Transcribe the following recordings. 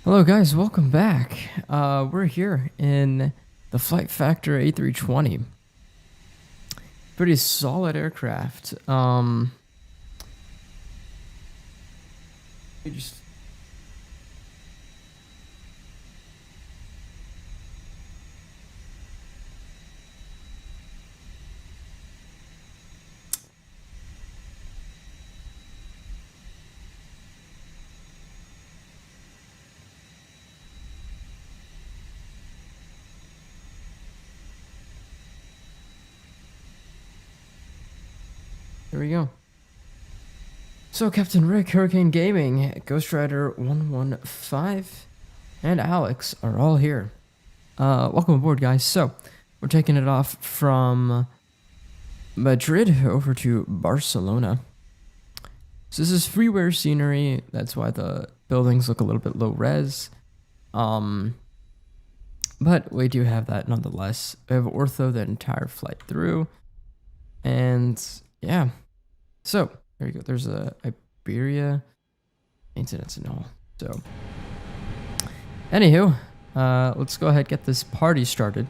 Hello guys, welcome back. We're here in the Flight Factor A320. Pretty solid aircraft. Here we go. So Captain Rick, Hurricane Gaming, Ghost Rider 115, and Alex are all here. Welcome aboard, guys. So we're taking it off from Madrid over to Barcelona. So this is freeware scenery. That's why the buildings look a little bit low res. But we do have that nonetheless. We have ortho the entire flight through. And yeah. So there you go. There's a Iberia maintenance and all. So anywho, let's go ahead and get this party started.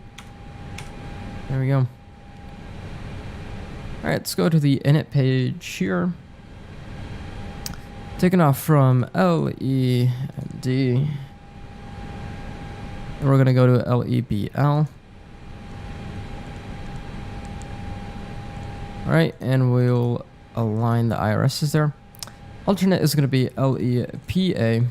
There we go. All right, let's go to the init page here. Taking off from LEMD. And we're going to go to LEBL. Alright, and we'll align the IRSs there. Alternate is going to be LEPA.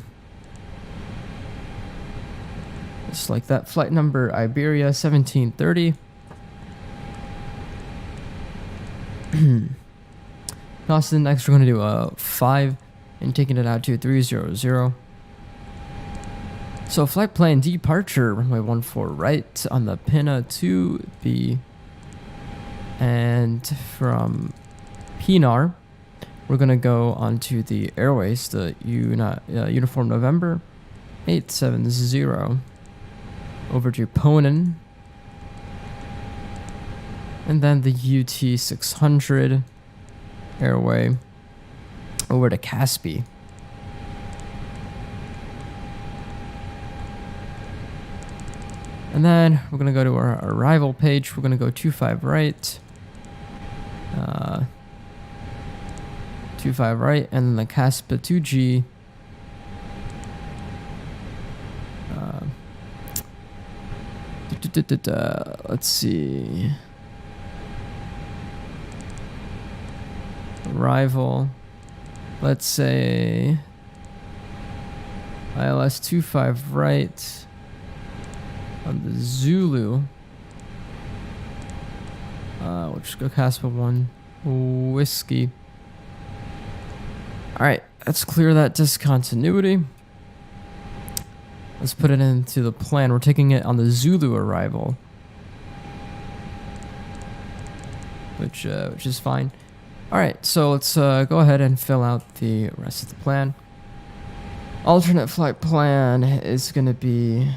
Just like that. Flight number Iberia 1730. Cost index, we're going to do a 5 and taking it out to 300. So flight plan departure, runway 14 right on the Pinna 2B. And from Pinar, we're going to go onto the airways, the Uniform November 870 over to Ponen. And then the UT 600 airway over to Caspi. And then we're going to go to our arrival page. We're going to go 25 right. 25 right, and then the Caspa 2G. Let's see. Arrival. Let's say ILS 25 right on the Zulu. We'll just go Caspa 1 Whiskey. Alright, let's clear that discontinuity. Let's put it into the plan. We're taking it on the Zulu arrival, which is fine. Alright, so let's go ahead and fill out the rest of the plan. Alternate flight plan is going to be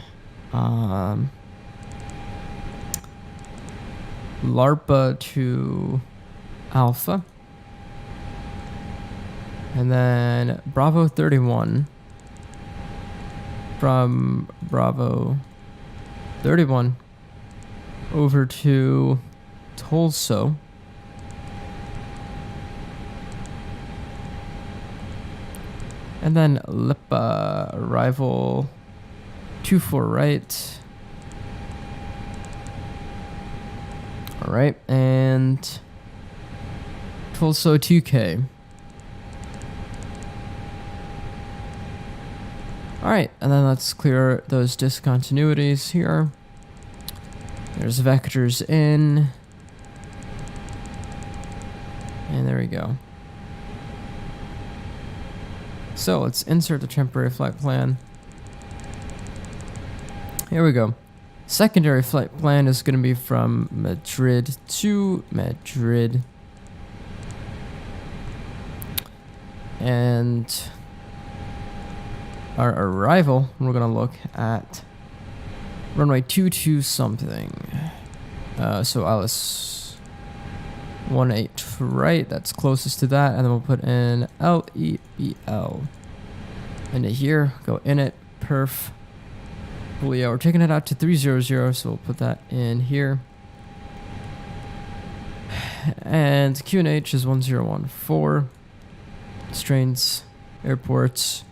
LARPA to Alpha. And then Bravo 31 from Bravo 31 over to Tulsa. And then Lipa arrival 24 right. Alright, and Tulsa 2K. Alright, and then let's clear those discontinuities here. There's vectors in. And there we go. So let's insert the temporary flight plan. Here we go. Secondary flight plan is going to be from Madrid to Madrid. And our arrival, we're going to look at runway 22 something. So ILS 18 right, that's closest to that. And then we'll put in LEBL into here, go in it, perf. Well, yeah, we're taking it out to 300, so we'll put that in here. And QNH is 1014. Strains, airports,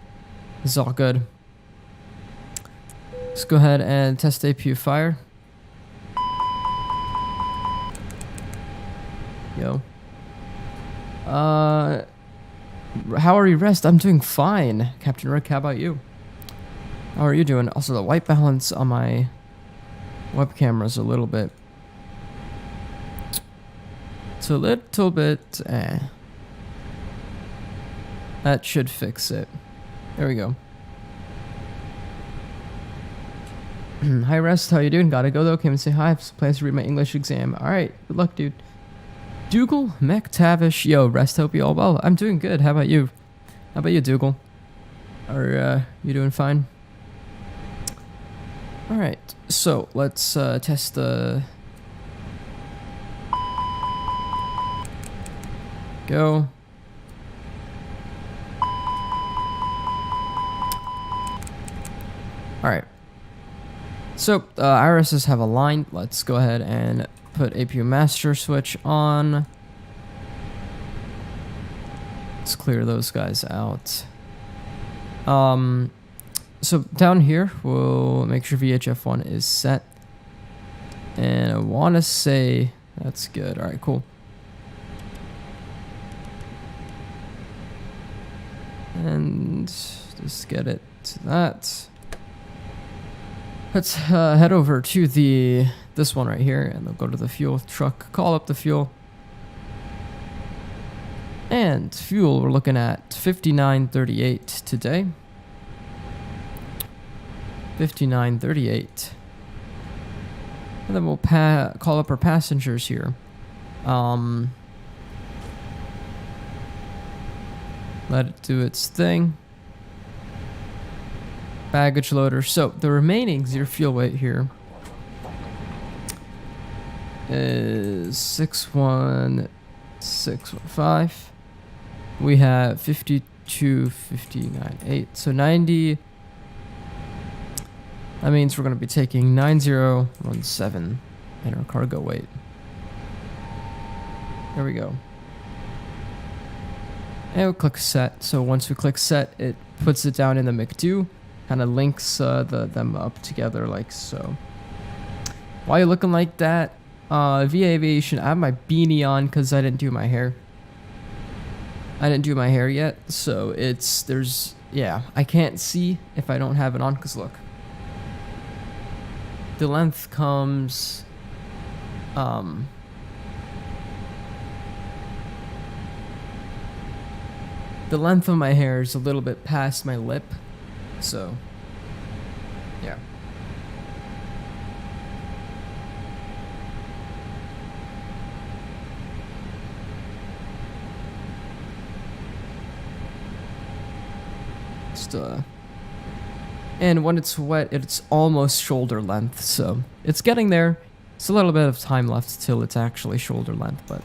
this is all good. Let's go ahead and test APU fire. Yo. How are you rest? I'm doing fine, Captain Rick. How about you? How are you doing? Also, the white balance on my web camera is a little bit... It's a little bit... That should fix it. There we go. Hi, Rest. How you doing? Gotta go, though. Came and say hi. I have some plans to read my English exam. Alright. Good luck, dude. Dougal McTavish. Yo, Rest. Hope you all well. I'm doing good. How about you? How about you, Dougal? Are you doing fine? Alright. So, let's test the... Go. Alright. So, irises have aligned. Let's go ahead and put APU master switch on. Let's clear those guys out. So down here, we'll make sure VHF1 is set. And I want to say, that's good. Alright, cool. And just get it to that. Let's head over to this one right here, and they'll go to the fuel truck, call up the fuel. And fuel, we're looking at 59.38 today. 59.38. And then we'll call up our passengers here. Let it do its thing. Baggage loader. So the remaining zero fuel weight here is 61615. We have 52.598. So 90. That means we're going to be taking 9017 in our cargo weight. There we go. And we'll click set. So once we click set, it puts it down in the McDo. Kind of links them up together like so. Why are you looking like that? VA Aviation, I have my beanie on because I didn't do my hair. I didn't do my hair yet, so I can't see if I don't have it on, because look. The length comes, the length of my hair is a little bit past my lip, so, yeah. And when it's wet, it's almost shoulder length, so it's getting there. It's a little bit of time left till it's actually shoulder length, but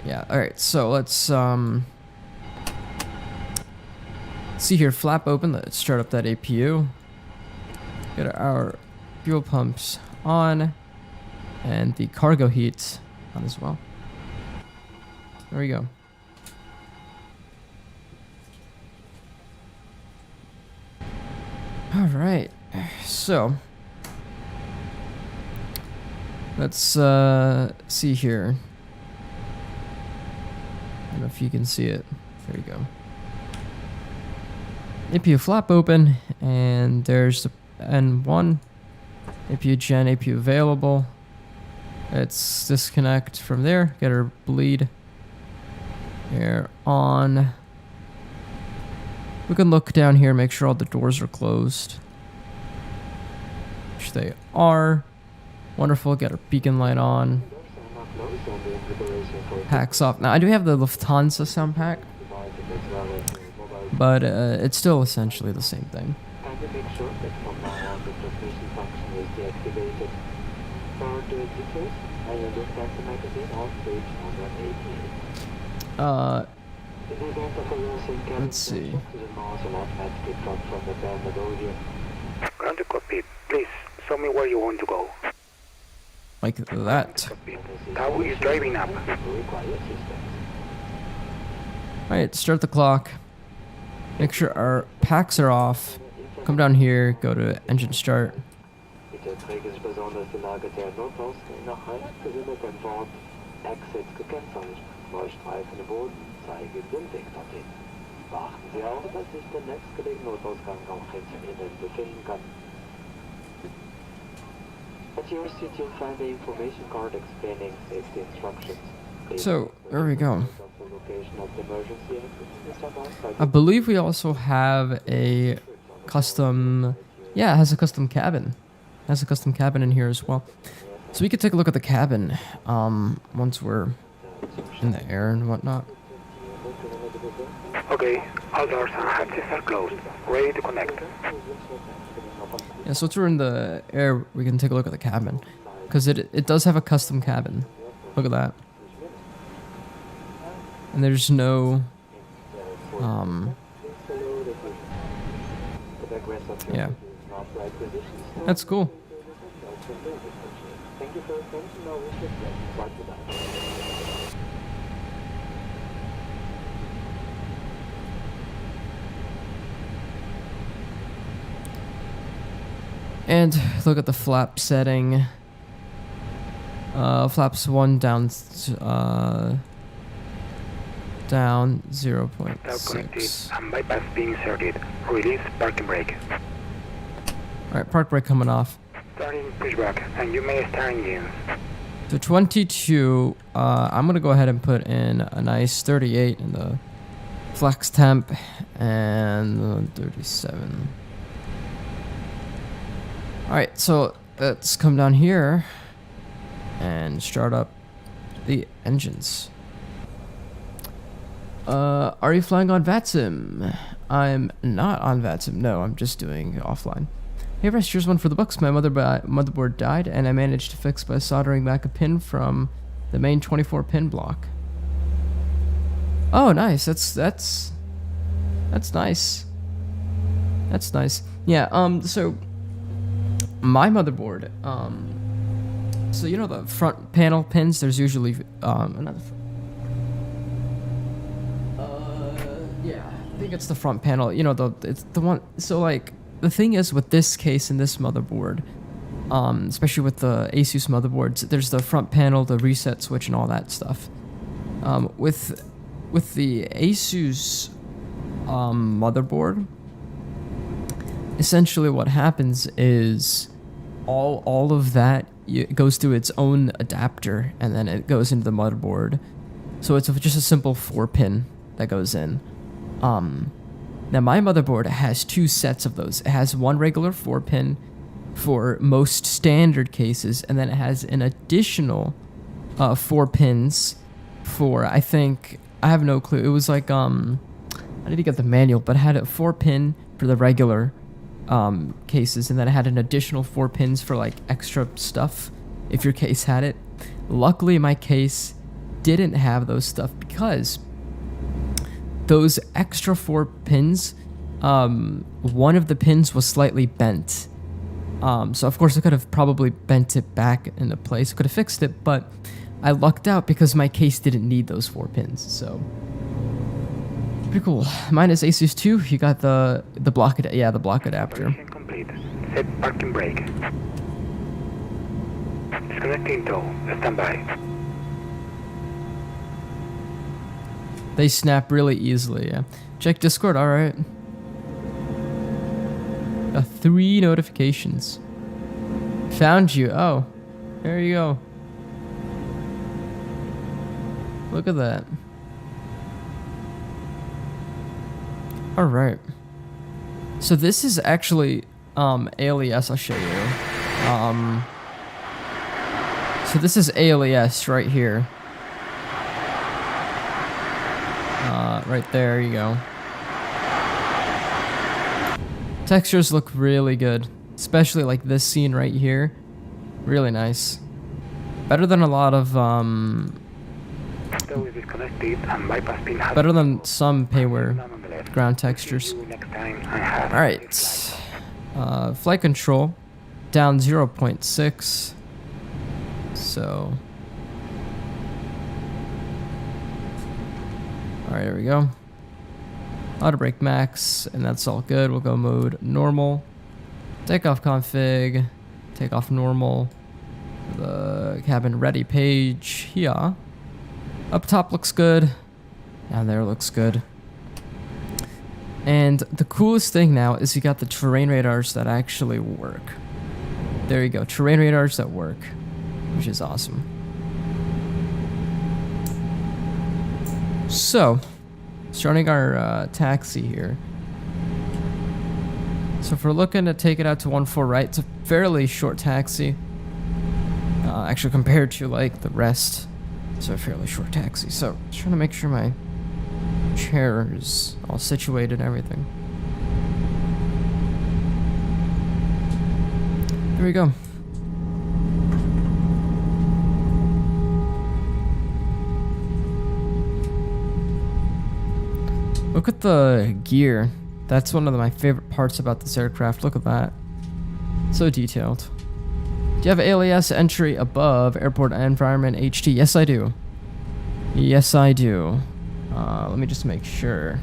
yeah. All right, so let's see here. Flap open. Let's start up that APU. Get our fuel pumps on, and the cargo heat on as well. There we go. All right, so let's see here. I don't know if you can see it. There you go. APU flap open, and there's the N1. APU gen, APU available. Let's disconnect from there. Get our bleed air on. We can look down here, make sure all the doors are closed. Which they are. Wonderful, get our beacon light on. Packs off. Now, I do have the Lufthansa sound pack, but it's still essentially the same thing. Let's see. Ground to copy. Please, show me where you want to go. Like that. Tower is driving up. Alright, start the clock. Make sure our packs are off. Come down here, go to engine start. Beachten Sie auch, dass sich der nächstgelegene Notausgang auch hinter Ihnen befinden kann. At your seat you'll find the information card explaining safety instructions. So, there we go. I believe we also have a custom... Yeah, it has a custom cabin. It has a custom cabin in here as well. So we could take a look at the cabin once we're in the air and whatnot. Okay, all doors and hatches are closed. Ready to connect. Yeah, so once we're in the air, we can take a look at the cabin. Because it does have a custom cabin. Look at that. And there's no... yeah. That's cool. And look at the flap setting. Flaps 1 down, down Now connected 0.6. and bypass being inserted. Release parking brake. Alright, park brake coming off. Starting pushback, and you may start engines. So 22, I'm going to go ahead and put in a nice 38 in the flex temp and 37. Alright, so let's come down here and start up the engines. Are you flying on VATSIM? I'm not on VATSIM. No, I'm just doing offline. Hey, Rest, here's one for the books. My motherboard died, and I managed to fix by soldering back a pin from the main 24-pin block. Oh, nice. That's nice. That's nice. Yeah. So my motherboard. So you know the front panel pins. There's usually another. Yeah, I think it's the front panel. You know it's the one. So like. The thing is with this case and this motherboard, especially with the Asus motherboards, there's the front panel, the reset switch, and all that stuff. With the Asus motherboard, essentially what happens is all of that goes through its own adapter, and then it goes into the motherboard. So it's just a simple 4-pin that goes in. Now my motherboard has 2 sets of those. It has one regular 4-pin for most standard cases, and then it has an additional 4 pins for, I think, I have no clue. It was like, I need to get the manual, but it had a 4-pin for the regular cases, and then it had an additional 4 pins for like extra stuff if your case had it. Luckily my case didn't have those stuff because those extra 4 pins, one of the pins was slightly bent. So of course I could have probably bent it back into place. I could have fixed it, but I lucked out because my case didn't need those 4 pins. So pretty cool. Mine is Asus 2. You got the block the block adapter. Operation complete. Set parking brake. Disconnecting tow. Stand by. They snap really easily, yeah. Check Discord, alright. Got 3 notifications. Found you. Oh, there you go. Look at that. Alright. So this is actually ALES, I'll show you. So this is ALES right here. Right there you go. Textures look really good, especially like this scene right here. Really nice. Better than a lot of better than some payware ground textures. Alright. Flight control down 0.6. So alright, there we go. Auto brake max, and that's all good. We'll go mode normal. Takeoff config. Takeoff normal. The cabin ready page. Yeah. Up top looks good. Down there looks good. And the coolest thing now is you got the terrain radars that actually work. There you go. Terrain radars that work. Which is awesome. So, starting our taxi here. So if we're looking to take it out to 14 right, it's a fairly short taxi. Actually compared to like the rest, it's a fairly short taxi. So, just trying to make sure my chair is all situated and everything. There we go. Look at the gear. That's one of my favorite parts about this aircraft. Look at that. So detailed. Do you have ALES entry above airport environment HT? Yes, I do. Yes, I do. Let me just make sure.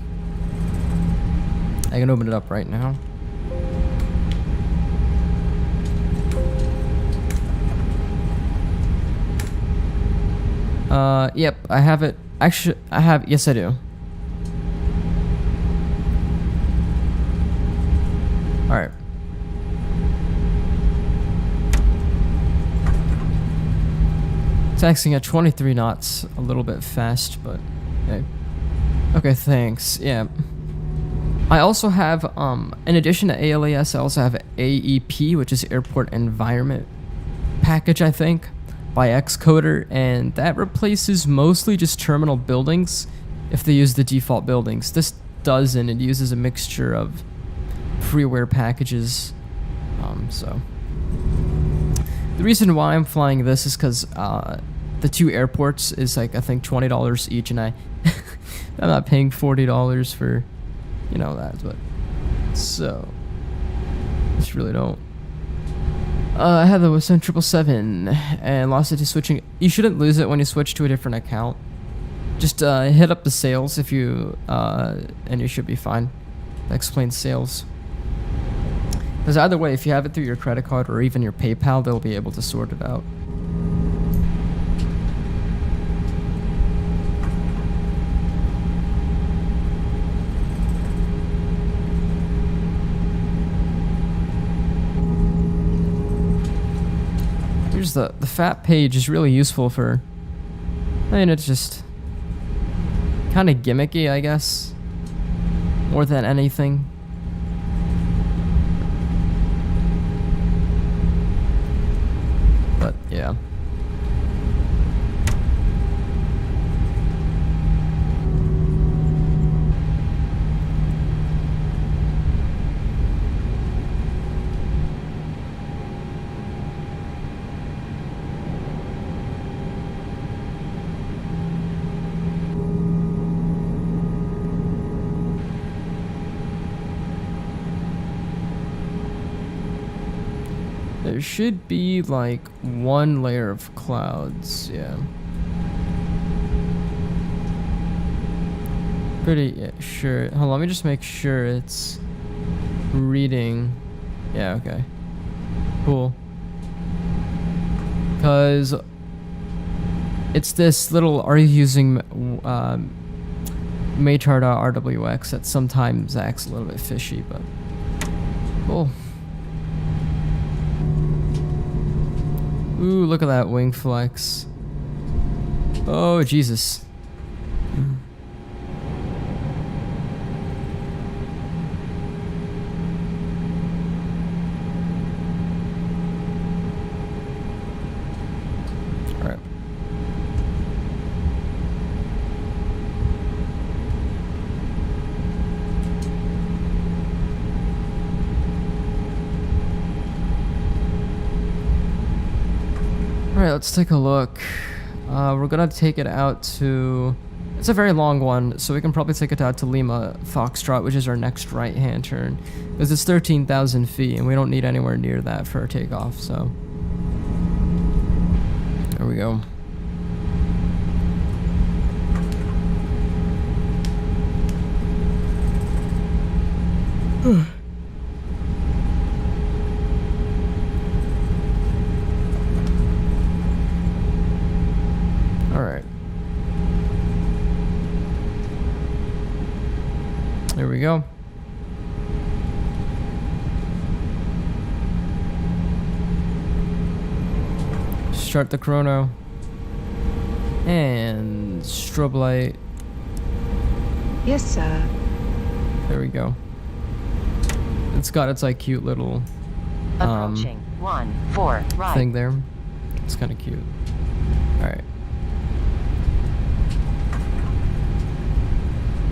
I can open it up right now. Yep, I have it Actually, I have. Yes, I do. All right. Taxing at 23 knots, a little bit fast, but okay. Okay, thanks. Yeah. I also have, in addition to ALAS, I also have AEP, which is Airport Environment Package, I think, by Xcoder, and that replaces mostly just terminal buildings if they use the default buildings. This doesn't. It uses a mixture of freeware packages. So the reason why I'm flying this is because the two airports is like I think $20 each, and I'm not paying $40 for, you know, that. But so just really don't. I had the Western 777 and lost it to switching. You shouldn't lose it when you switch to a different account. Just hit up the sales if you and you should be fine. Xplane sales. Because either way, if you have it through your credit card or even your PayPal, they'll be able to sort it out. Here's the FAT page is really useful for, I mean, it's just kind of gimmicky, I guess, more than anything. But yeah. There should be like one layer of clouds, yeah. Pretty sure. Hold on, let me just make sure it's reading. Yeah, okay. Cool. Because it's this little, are you using Matar.rwx that sometimes acts a little bit fishy, but cool. Ooh, look at that wing flex. Oh, Jesus. All right. Alright, let's take a look. We're gonna take it out to... It's a very long one, so we can probably take it out to Lima Foxtrot, which is our next right-hand turn. Because it's 13,000 feet, and we don't need anywhere near that for our takeoff, so... There we go. Alright. There we go. Start the chrono. And strobe light. Yes, sir. There we go. It's got its like cute little Approaching 14 right. thing there. It's kind of cute. Alright.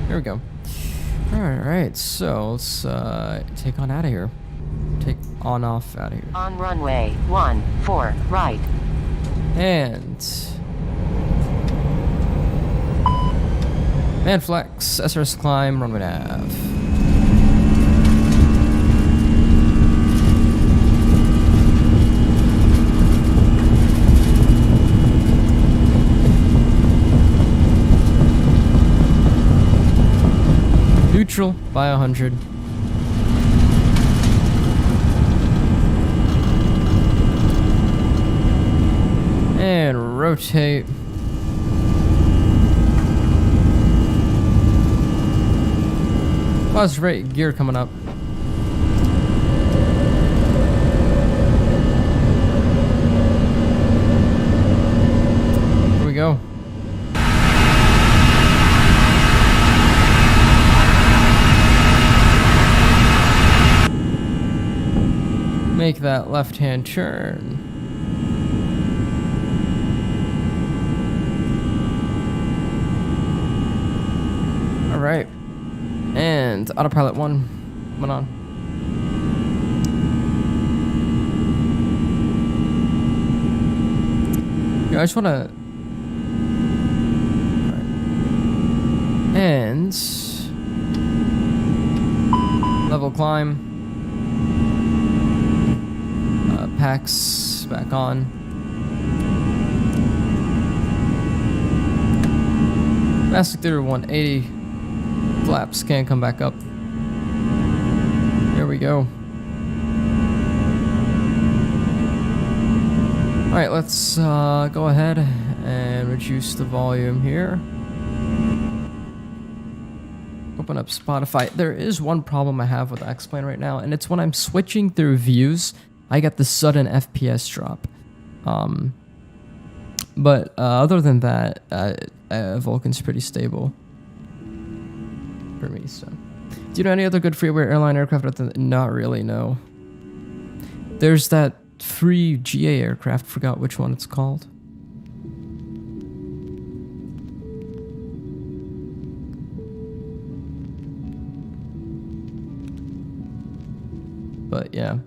There we go. Alright, so let's take on out of here. Take on off out of here. On runway 14 right. And man flex, SRS climb, runway nav. Neutral by 100. And rotate. Oh, that's right, gear coming up. Here we go. Make that left-hand turn. All right. And autopilot 1 went on. Yeah, I just want to... And... Level climb. Packs back on. Massive through 180. Flaps can't come back up. There we go. Alright, let's go ahead and reduce the volume here. Open up Spotify. There is one problem I have with Xplane right now, and it's when I'm switching through views, I get the sudden FPS drop. But other than that, Vulcan's pretty stable for me. So, do you know any other good freeware airline aircraft? Not really, no. There's that free GA aircraft. Forgot which one it's called. But yeah.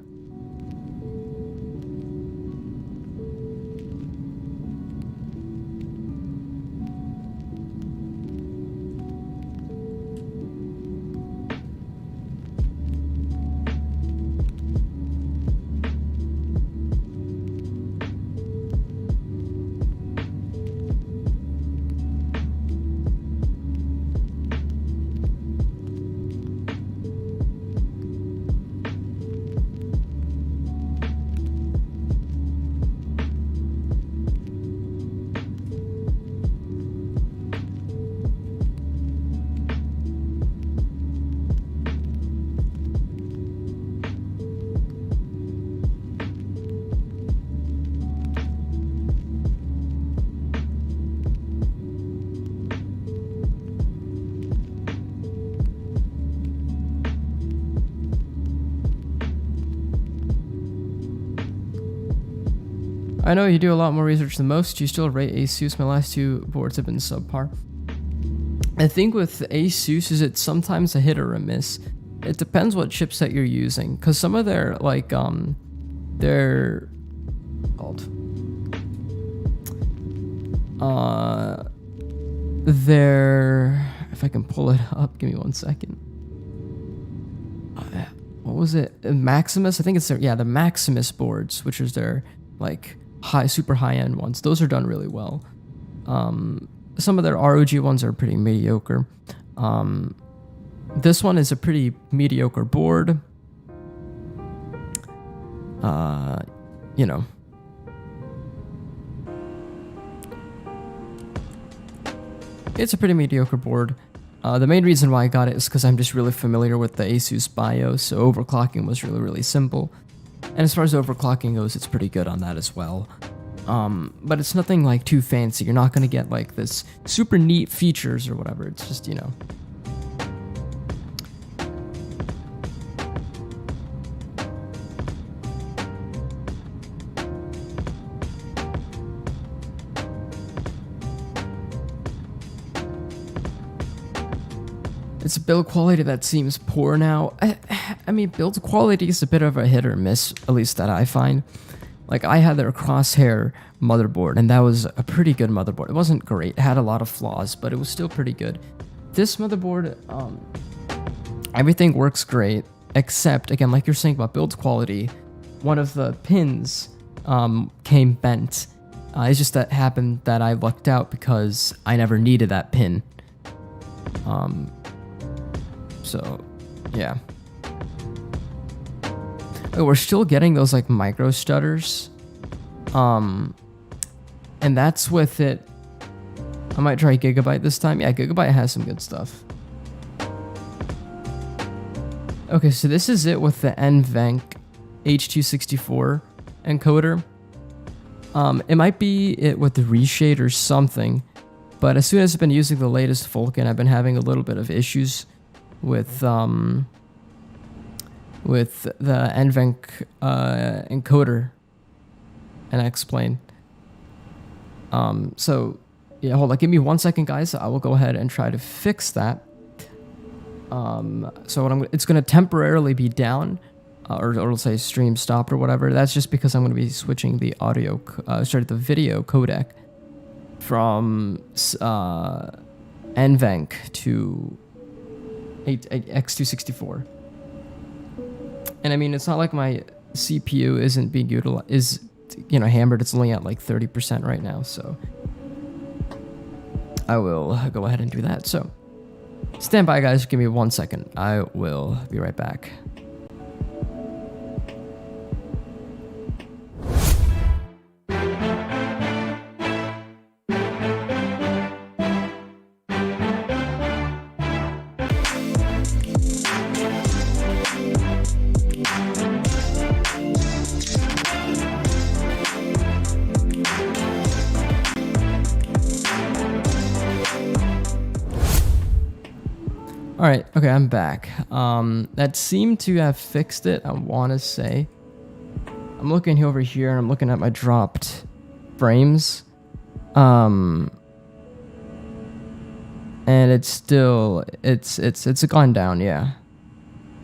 I know you do a lot more research than most. You still rate ASUS. My last 2 boards have been subpar. I think with ASUS is it's sometimes a hit or a miss. It depends what chipset you're using, because some of their like they're called their, if I can pull it up, give me 1 second. What was it? Maximus? I think it's their, yeah, the Maximus boards, which is their like super high end ones. Those are done really well. Some of their ROG ones are pretty mediocre. This one is a pretty mediocre board. You know. It's a pretty mediocre board. The main reason why I got it is because I'm just really familiar with the ASUS BIOS, so overclocking was really, really simple. And as far as overclocking goes, it's pretty good on that as well. But it's nothing like too fancy. You're not going to get like this super neat features or whatever. It's just, you know. It's a build quality that seems poor now. I mean, build quality is a bit of a hit or miss, at least that I find. Like, I had their Crosshair motherboard, and that was a pretty good motherboard. It wasn't great. It had a lot of flaws, but it was still pretty good. This motherboard, everything works great, except, again, like you're saying about build quality, one of the pins came bent. It's just that happened that I lucked out because I never needed that pin. So, yeah. Oh, we're still getting those like micro stutters. And that's with it. I might try Gigabyte this time. Yeah, Gigabyte has some good stuff. Okay, so this is it with the NVENC H264 encoder. It might be it with the reshade or something, but as soon as I've been using the latest Vulkan, I've been having a little bit of issues with the NVENC encoder and Xplane. So yeah, hold on, give me 1 second, guys. I will go ahead and try to fix that. So it's going to temporarily be down, or it'll say stream stopped or whatever. That's just because I'm going to be switching the the video codec from NVENC to X264. And I mean, it's not like my CPU isn't being utilized, hammered. It's only at like 30% right now, so I will go ahead and do that. So stand by, guys. Give me 1 second. I will be right back. Alright, okay, I'm back. That seemed to have fixed it, I want to say. I'm looking over here and I'm looking at my dropped frames. And it's still, it's gone down, yeah.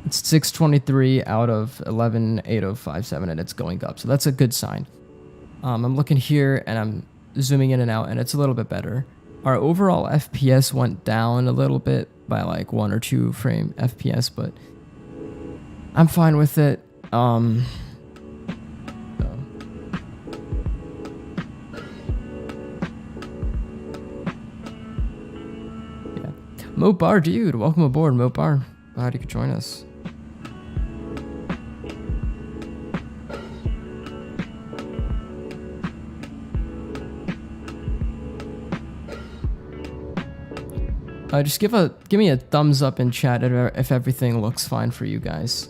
It's 623 out of 118057 and it's going up, so that's a good sign. I'm looking here and I'm zooming in and out and it's a little bit better. Our overall FPS went down a little bit by like 1 or 2 frame FPS, but I'm fine with it. Yeah. Mopar, dude, welcome aboard, Mopar. Glad you could join us. Just give me a thumbs up in chat if everything looks fine for you guys.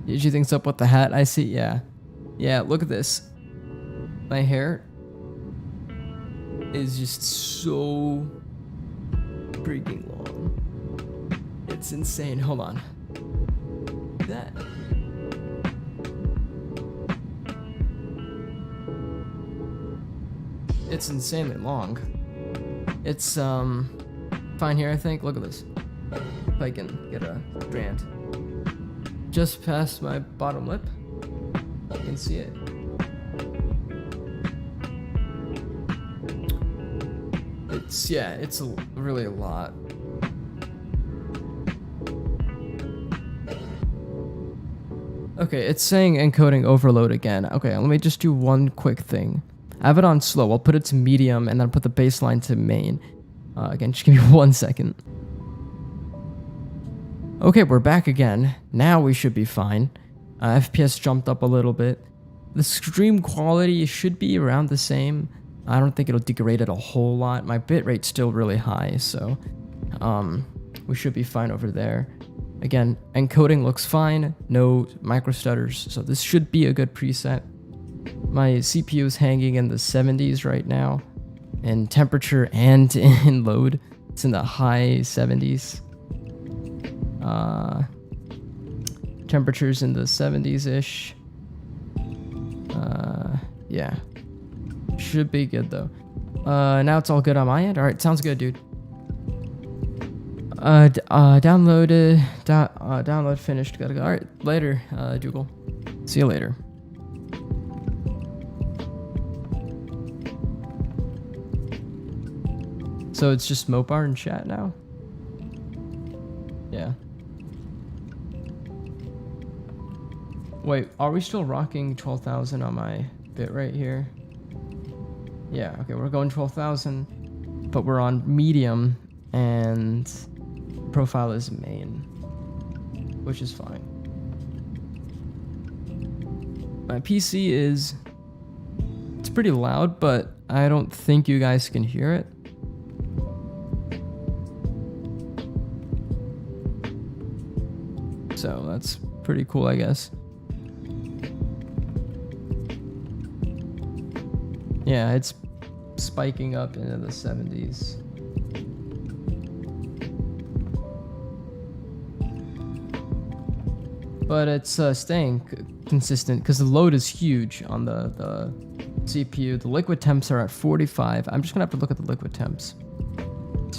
Did you think's up with the hat? I see, yeah. Yeah, look at this. My hair is just so freaking long. It's insane. Hold on. That. It's insanely long. It's fine here, I think. Look at this. If I can get a strand just past my bottom lip, you can see it. It's really a lot. Okay, it's saying encoding overload again. Okay, let me just do one quick thing. I have it on slow. I'll put it to medium and then put the baseline to main. Again, just give me 1 second. Okay, we're back again. Now we should be fine. FPS jumped up a little bit. The stream quality should be around the same. I don't think it'll degrade it a whole lot. My bitrate's still really high, so we should be fine over there. Again, encoding looks fine. No micro stutters, so this should be a good preset. My CPU is hanging in the 70s right now, in temperature and in load. It's in the high 70s. Temperatures in the 70s-ish. Yeah. Should be good, though. Now it's all good on my end? Alright, sounds good, dude. Download finished. Gotta go. Alright, later, Dougal. See you later. So it's just Mopar in chat now? Yeah. Wait, are we still rocking 12,000 on my bit right here? Yeah, okay, we're going 12,000, but we're on medium and profile is main, which is fine. My PC is It's pretty loud, but I don't think you guys can hear it. So that's pretty cool, I guess. Yeah, it's spiking up into the 70s. But it's staying consistent because the load is huge on the CPU. The liquid temps are at 45. I'm just gonna have to look at the liquid temps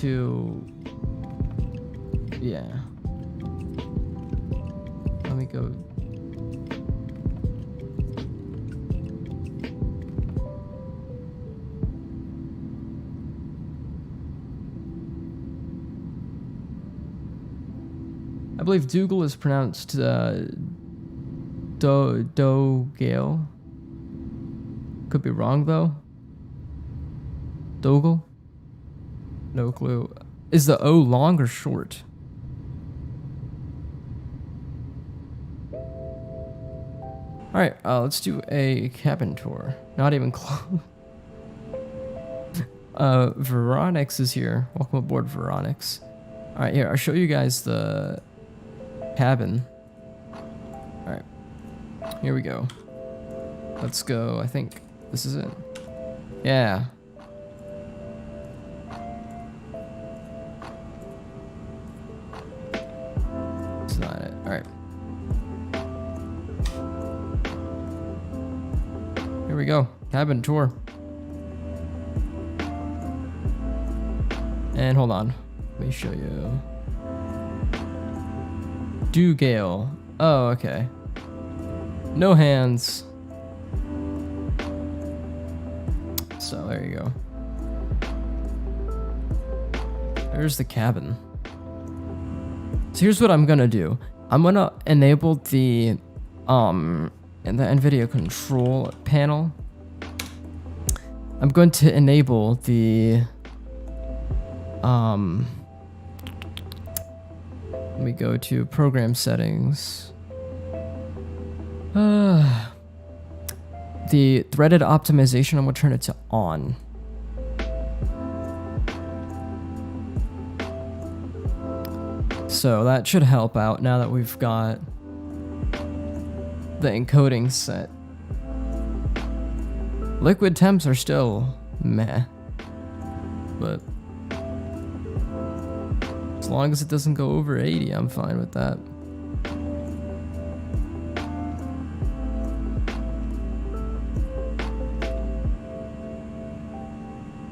to, yeah. Let me go. I believe Dougal is pronounced Dogale. Could be wrong though. Dougal? No clue. Is the O long or short? Alright, let's do a cabin tour. Not even close. Veronix is here. Welcome aboard, Veronix. Alright, here, I'll show you guys the cabin. Alright. Here we go. Let's go. I think this is it. Yeah. It's not it. Alright. Here we go. Cabin tour. And hold on. Let me show you. Dugale. Oh, okay. No hands. So there you go. There's the cabin. So here's what I'm gonna do. I'm gonna enable the NVIDIA control panel. I'm going to enable the let me go to program settings. The threaded optimization, I'm gonna turn it to on. So that should help out now that we've got the encoding set. Liquid temps are still meh, but as long as it doesn't go over 80, I'm fine with that.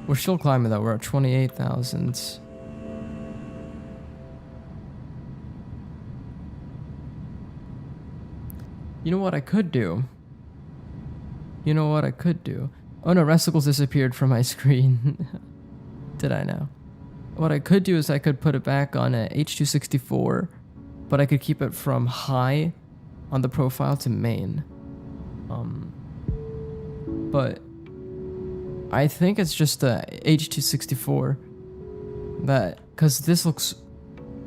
We're still climbing though, we're at 28,000. You know what I could do? You know what I could do? Oh no, Resticles disappeared from my screen. Did I now? What I could do is I could put it back on a H264, but I could keep it from high on the profile to main. But I think it's just the H264 that, cause this looks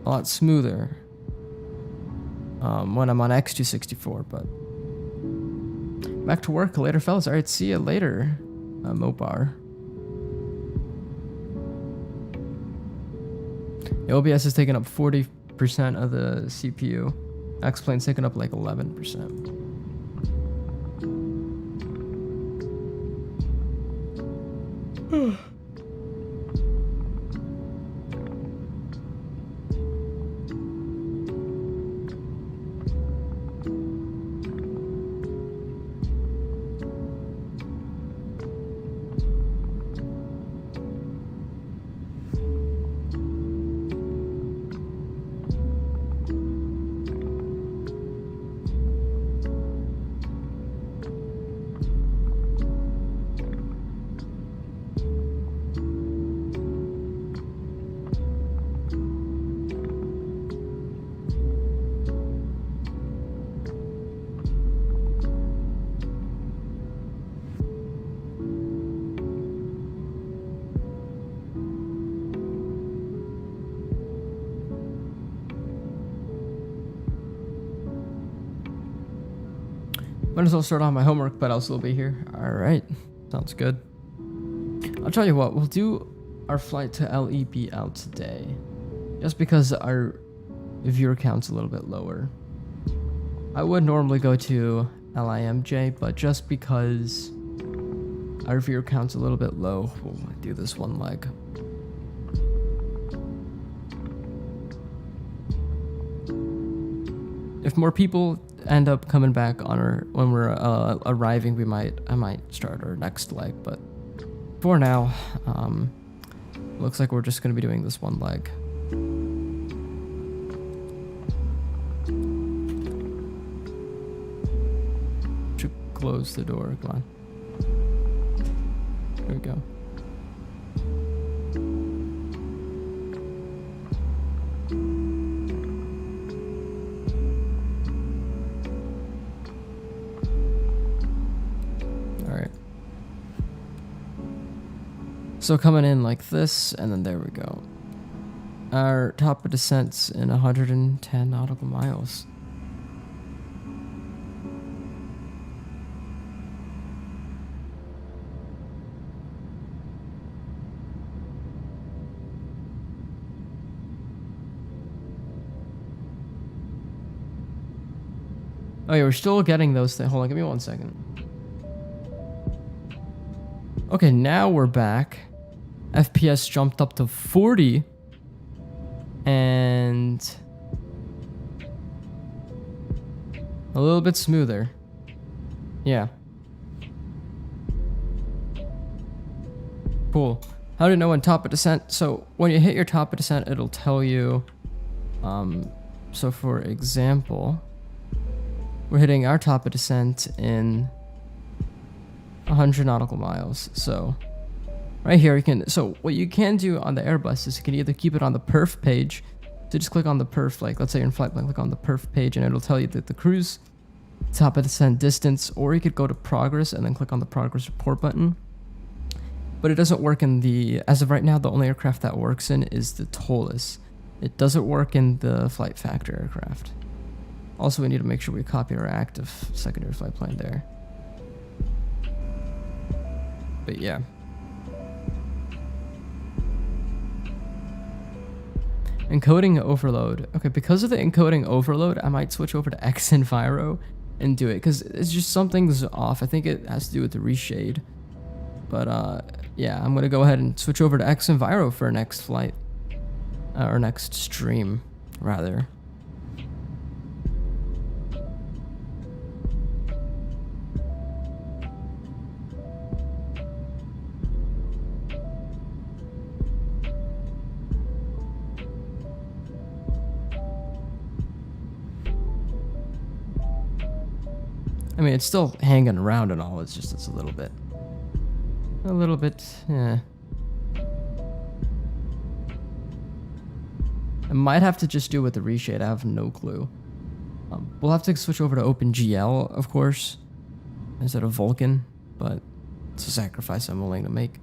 a lot smoother when I'm on X264, but back to work later, fellas. All right, see you later, Mopar. The OBS is taking up 40% of the CPU. Xplane's taking up like 11%. Might as well start on my homework, but I'll still be here. All right. Sounds good. I'll tell you what, we'll do our flight to LEBL today. Just because our viewer count's a little bit lower. I would normally go to LIMJ, but just because our viewer count's a little bit low, we'll do this one leg. If more people end up coming back on our when we're arriving, I might start our next leg, but for now, looks like we're just gonna be doing this one leg. Should close the door. Come on. There we go. So coming in like this, and then there we go. Our top of descent's in 110 nautical miles. Oh yeah, we're still getting those things. Hold on, give me 1 second. Okay, now we're back. FPS jumped up to 40. And a little bit smoother. Yeah. Cool. How do you know when top of descent? So when you hit your top of descent, it'll tell you. So for example, we're hitting our top of descent in 100 nautical miles. So right here you can, so what you can do on the Airbus is you can either keep it on the perf page, so just click on the perf, like let's say you're in flight plan, click on the perf page and it'll tell you that the cruise, top of descent distance, or you could go to progress and then click on the progress report button. But it doesn't work in the, as of right now, the only aircraft that works in is the TOLUS. It doesn't work in the flight factor aircraft. Also, we need to make sure we copy our active secondary flight plan there. But yeah. Encoding overload. Okay, because of the encoding overload, I might switch over to Xenviro and do it, because it's just something's off. I think it has to do with the reshade. But yeah, I'm gonna go ahead and switch over to Xenviro for our next flight. Or next stream, rather. I mean, it's still hanging around and all, it's just, it's a little bit, yeah. I might have to just do it with the reshade, I have no clue. We'll have to switch over to OpenGL, of course, instead of Vulkan, but it's a sacrifice I'm willing to make.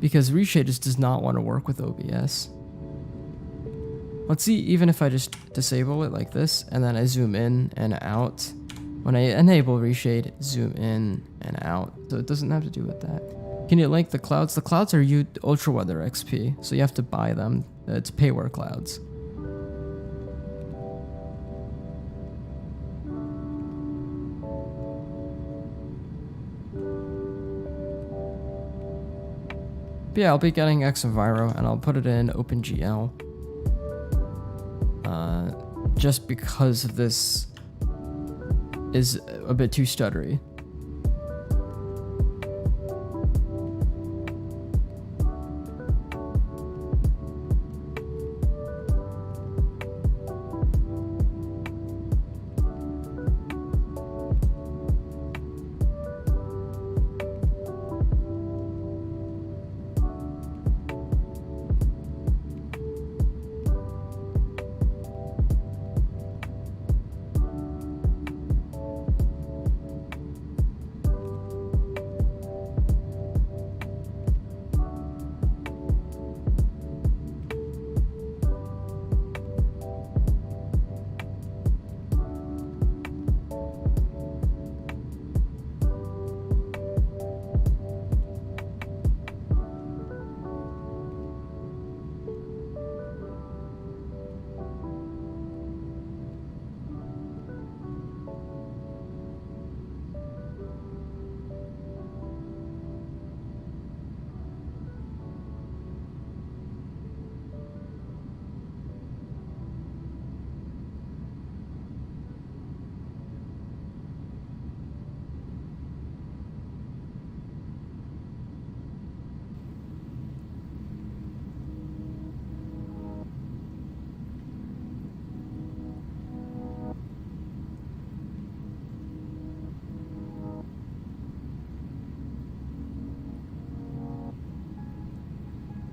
Because reshade just does not want to work with OBS. Let's see, even if I just disable it like this, and then I zoom in and out. When I enable reshade, zoom in and out. So it doesn't have to do with that. Can you link the clouds? The clouds are Ultra Weather XP, so you have to buy them. It's payware clouds. But yeah, I'll be getting Xenviro, and I'll put it in OpenGL. Just because this is a bit too stuttery.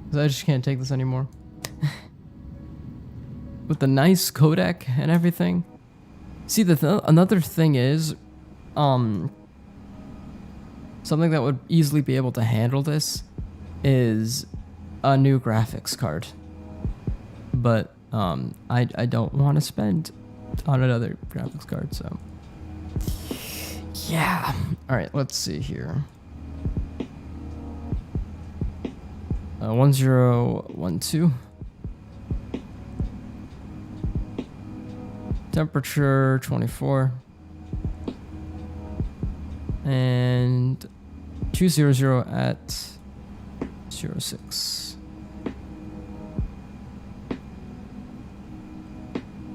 'Cause I just can't take this anymore. With the nice codec and everything. See, another thing is, something that would easily be able to handle this is a new graphics card. But I don't want to spend on another graphics card, so yeah. All right, let's see here. 1012. Temperature 24. And 200 at 06.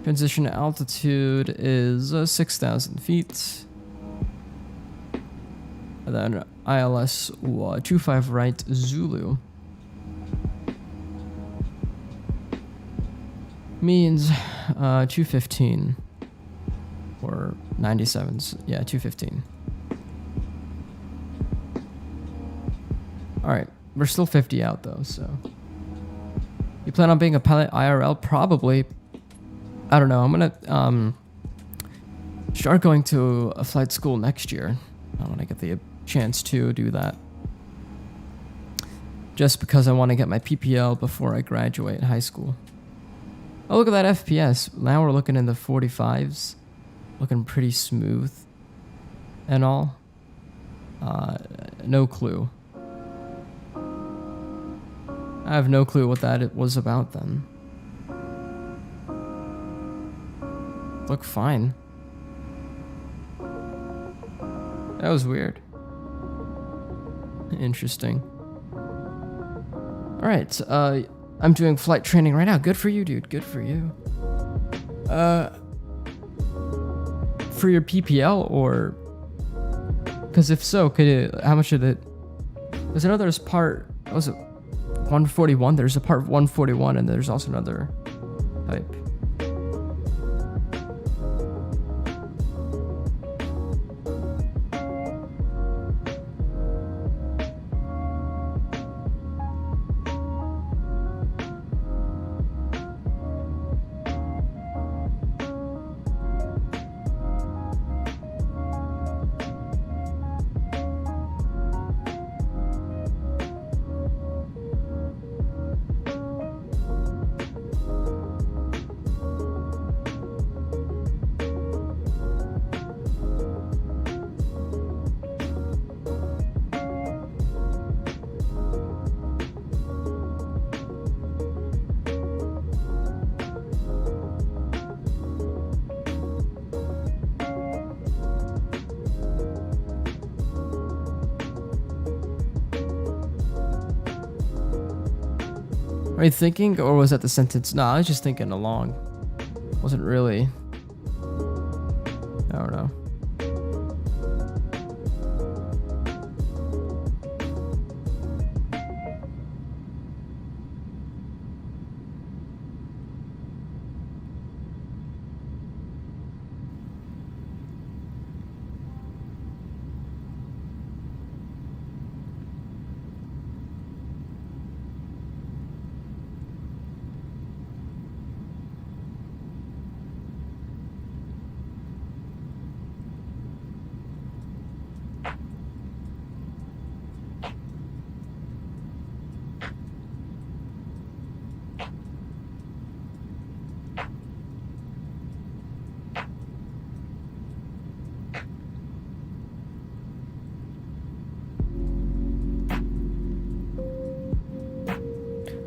Transition altitude is 6,000 feet. And then ILS 25 right Zulu. Means 215 or 97s. Yeah, 215. All right, we're still 50 out though, so. You plan on being a pilot IRL? Probably. I don't know. I'm gonna start going to a flight school next year. I want to get the chance to do that. Just because I want to get my PPL before I graduate high school. Oh, look at that FPS. Now we're looking in the 45s. Looking pretty smooth and all. No clue. I have no clue what that was about then. Look fine. That was weird. Interesting. Alright, I'm doing flight training right now. Good for you, dude. Good for you. For your PPL or... Because if so, could it... How much did it... Because I know there's part... What was it? 141? There's a part 141 and there's also another type. Are you thinking, or was that the sentence? No, I was just thinking along. Wasn't really. I don't know.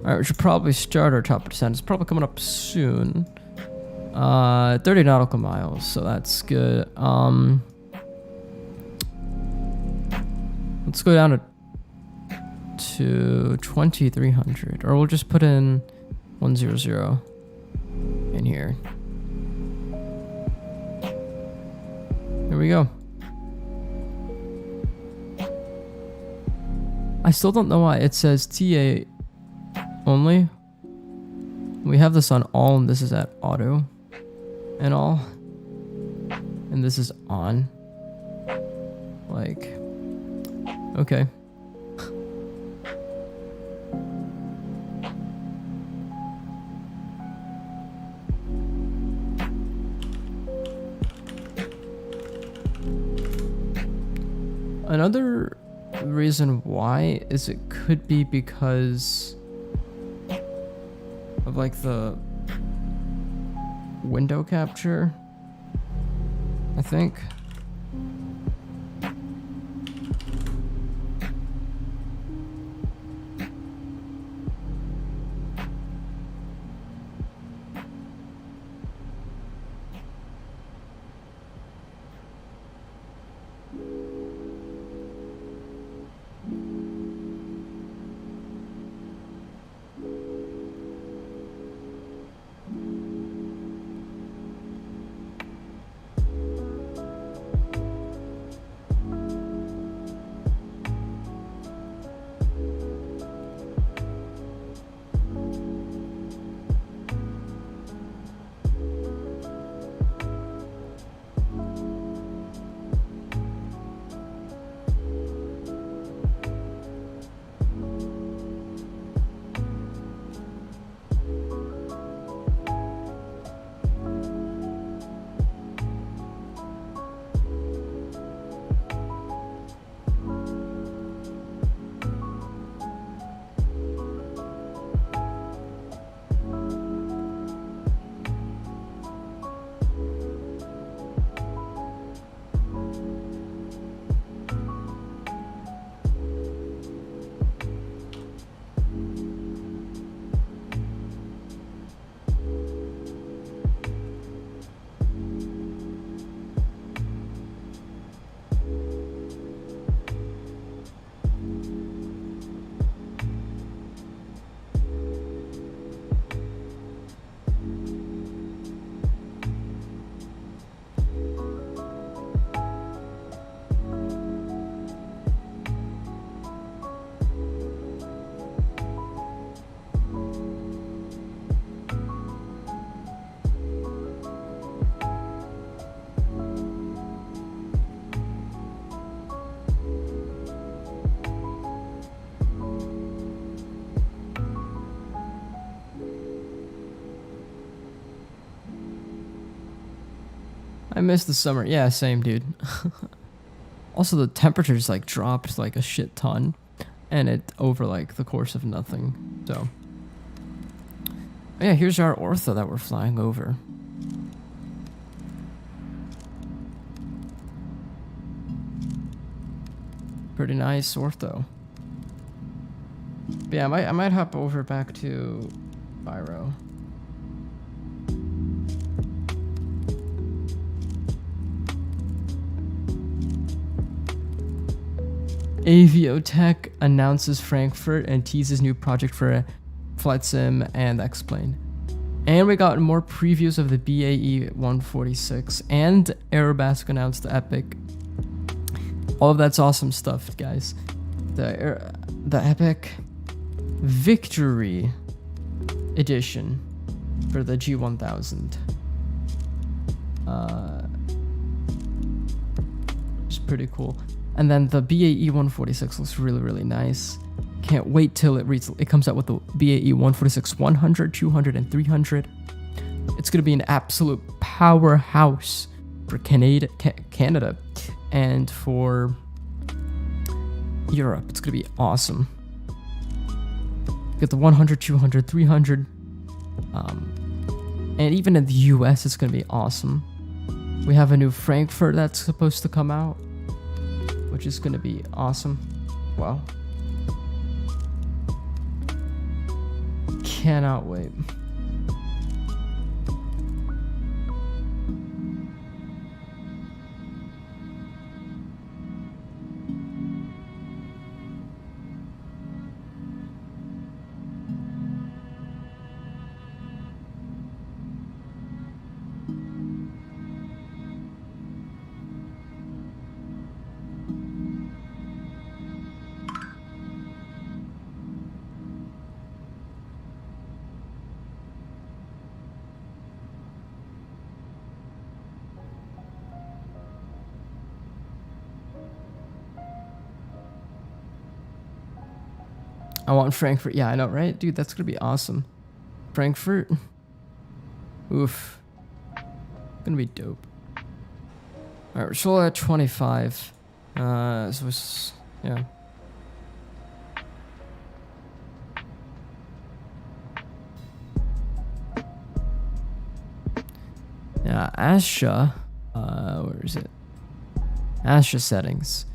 Alright, we should probably start our top percent. It's probably coming up soon. 30 nautical miles, so that's good. Let's go down to 2300, or we'll just put in 100 in here. There we go. I still don't know why it says TA only. We have this on all, and this is at auto and all, and this is on. Like, okay. Another reason why is it could be because of like the window capture, I think. I miss the summer. Yeah, same, dude. Also, the temperatures like dropped like a shit ton, and it over like the course of nothing. So, yeah, here's our ortho that we're flying over. Pretty nice ortho. But yeah, I might hop over back to Biro. Aviotech announces Frankfurt and teases new project for Flight Sim and Xplane. And we got more previews of the BAE 146 and Aerobasque announced the Epic. All of that's awesome stuff, guys. The Epic Victory Edition for the G1000. It's pretty cool. And then the BAE 146 looks really, really nice. Can't wait till it comes out with the BAE 146 100, 200, and 300. It's going to be an absolute powerhouse for Canada and for Europe. It's going to be awesome. Get the 100, 200, 300. And even in the US, it's going to be awesome. We have a new Frankfurt that's supposed to come out, which is going to be awesome. Wow. Cannot wait. I want Frankfurt. Yeah, I know, right? Dude, that's gonna be awesome. Frankfurt. Oof. Gonna be dope. Alright, we're still at 25. So it's, yeah. Yeah, Asha, where is it? Asha settings.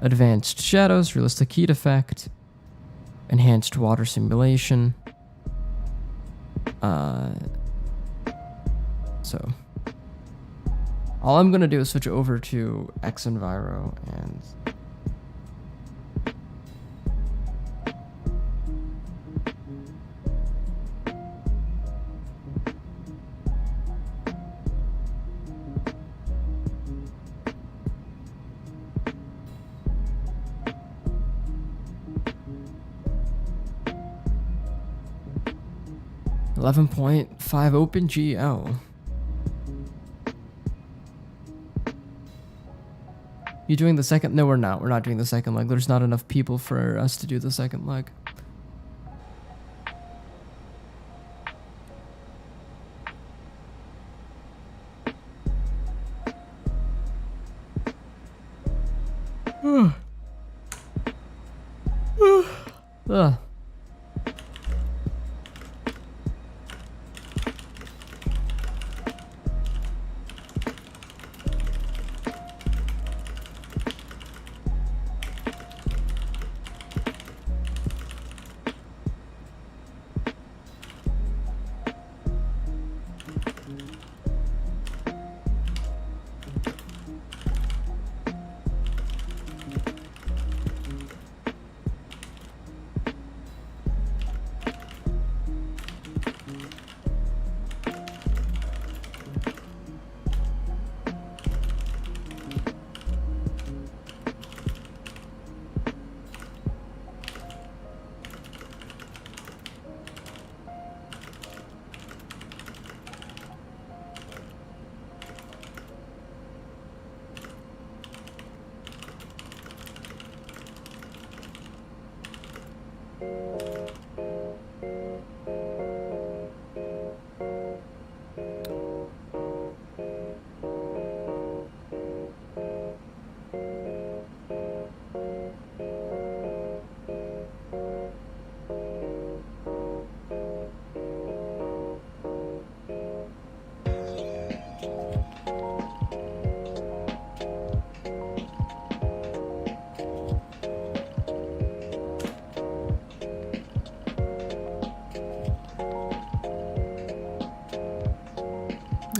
Advanced shadows, realistic heat effect, enhanced water simulation. So all I'm gonna do is switch over to Xenviro and .5 OpenGL. You doing the second? No, we're not. We're not doing the second leg. There's not enough people for us to do the second leg. Ugh.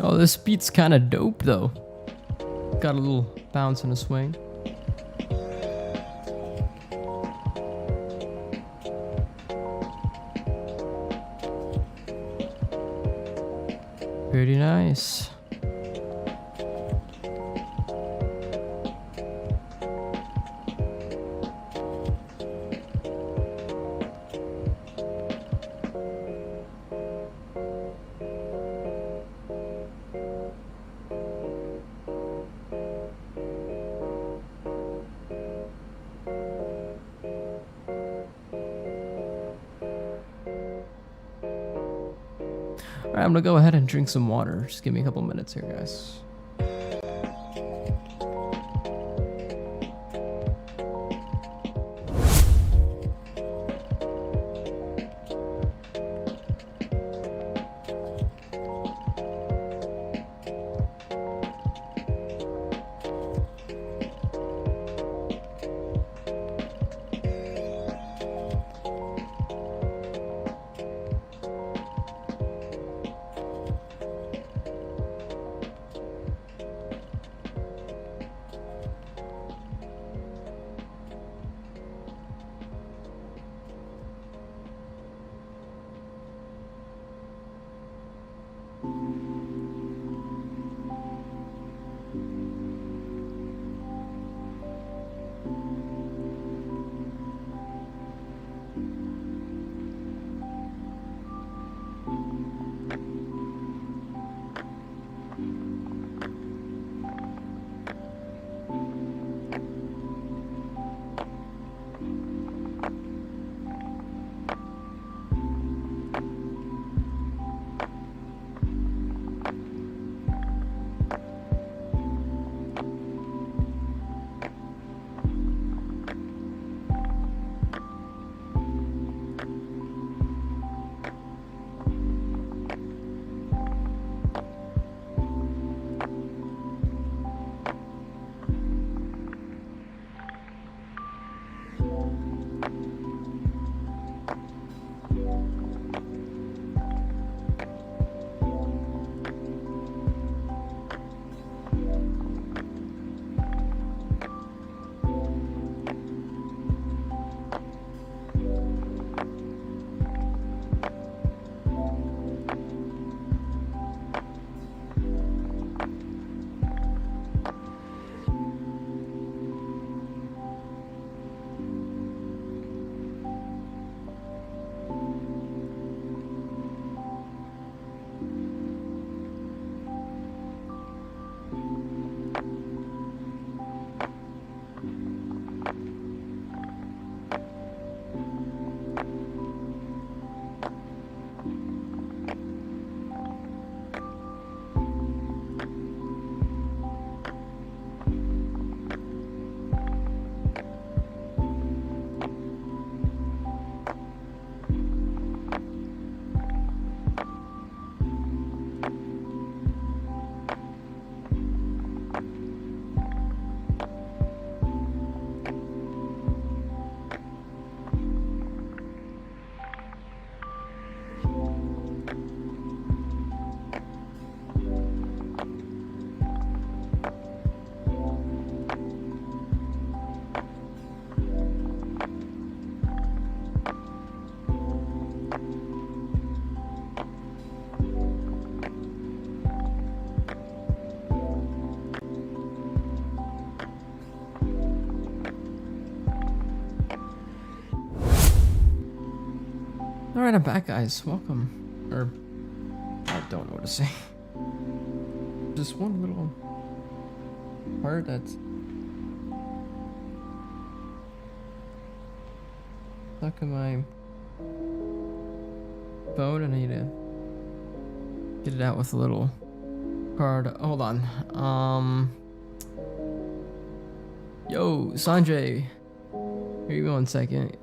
Oh, this beat's kind of dope though. Got a little bounce and a swing. Pretty nice. Alright, I'm gonna go ahead and drink some water. Just give me a couple minutes here, guys. Alright, I'm back, guys. Welcome. Or, I don't know what to say. Just one little part that's stuck in my phone, and I need to get it out with a little card. Hold on. Yo, Sanjay. Here you go in a second.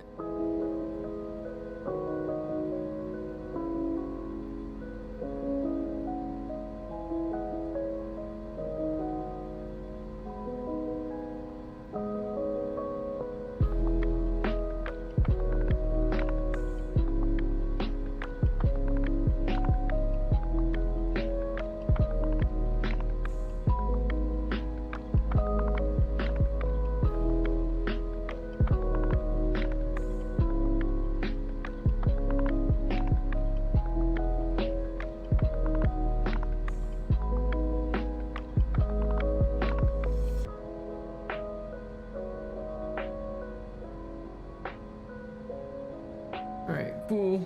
Alright, cool.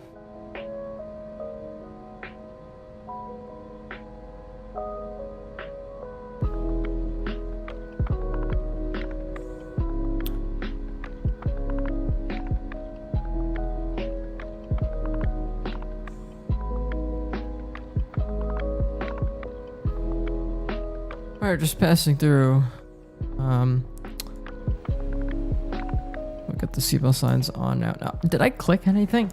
Alright, just passing through. Look at the seatbelt signs on now. Did I click anything?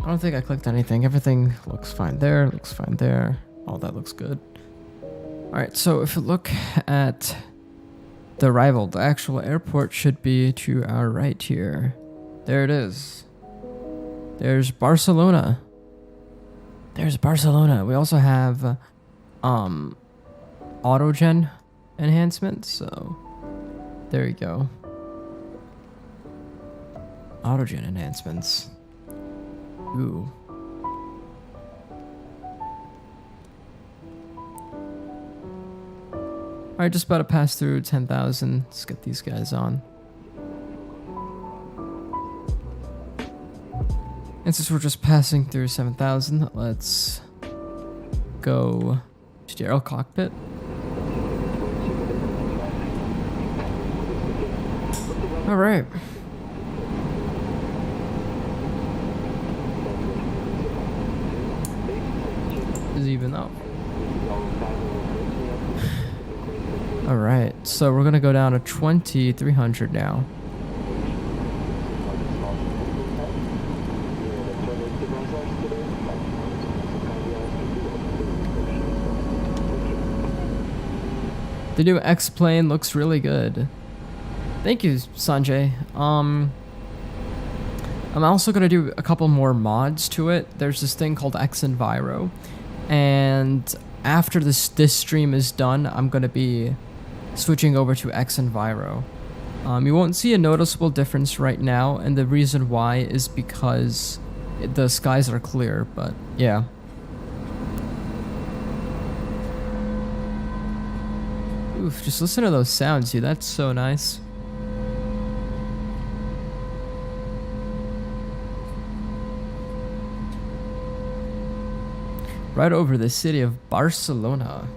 I don't think I clicked anything. Everything looks fine there, looks fine there. All that looks good. Alright, so if you look at the arrival, the actual airport should be to our right here. There it is. There's Barcelona. There's Barcelona. We also have autogen enhancement, so there you go. Autogen enhancements. Ooh. Alright, just about to pass through 10,000. Let's get these guys on. And since we're just passing through 7,000, let's go to the aero cockpit. Alright. Is even up. Alright, so we're gonna go down to 2,300 now. The new Xplane looks really good. Thank you, Sanjay. I'm also gonna do a couple more mods to it. There's this thing called Xenviro, and after this stream is done, I'm gonna be switching over to Xenviro. You won't see a noticeable difference right now, and the reason why is because the skies are clear. But yeah. Oof, just listen to those sounds, dude. That's so nice. Right over the city of Barcelona.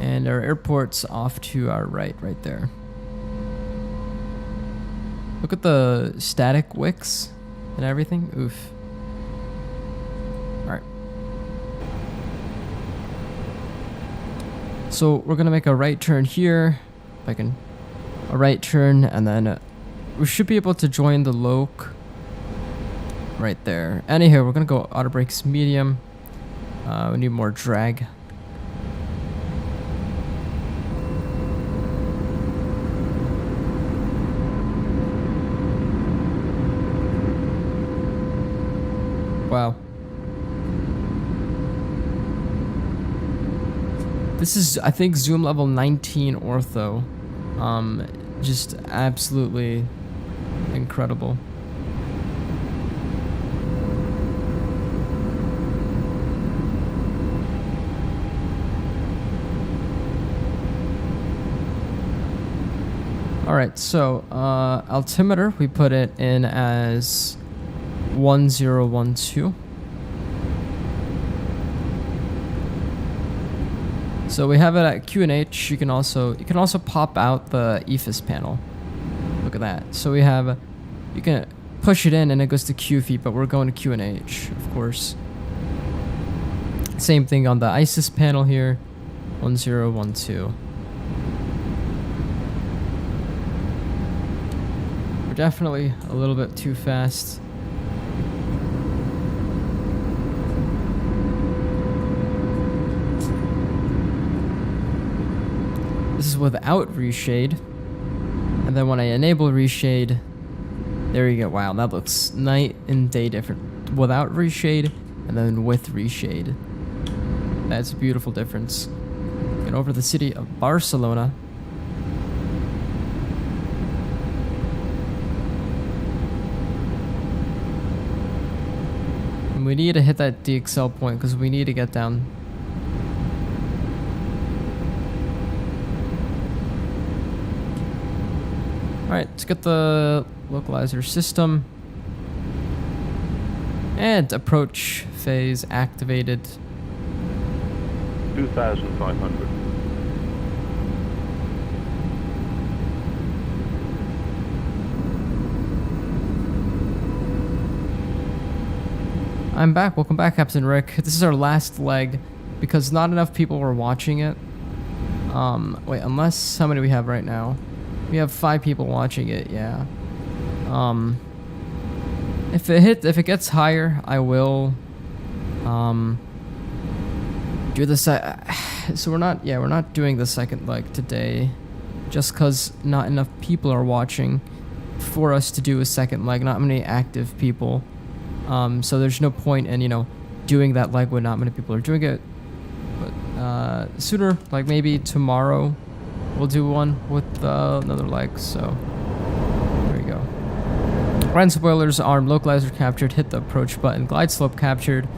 And our airport's off to our right there. Look at the static wicks and everything. Oof. Alright. So we're gonna make a right turn here. If I can. A right turn, and then we should be able to join the loc right there. Anyhow, we're gonna go auto brakes medium. We need more drag. Wow. This is, I think, zoom level 19 ortho. Just absolutely incredible. Alright, so altimeter, we put it in as 1012. So we have it at QNH. You can also pop out the EFIS panel. Look at that. So we have, you can push it in and it goes to Q feet, but we're going to QNH, of course. Same thing on the ISIS panel here, 1012. We're definitely a little bit too fast. This is without reshade. And then when I enable reshade, there you go. Wow, that looks night and day different. Without reshade and then with reshade. That's a beautiful difference. Get over to the city of Barcelona. And we need to hit that DXL point because we need to get down. Alright, let's get the localizer system. And approach phase activated. 2,500. I'm back. Welcome back, Captain Rick. This is our last leg because not enough people were watching it. Wait, unless, how many do we have right now? We have 5 people watching it, yeah. If it gets higher, I will do the so we're not doing the second leg today just cuz not enough people are watching for us to do a second leg, not many active people. So there's no point in, you know, doing that leg when not many people are doing it. But sooner, like maybe tomorrow, we'll do one with another leg. So there we go. Ran spoilers, arm, localizer captured, hit the approach button, glide slope captured.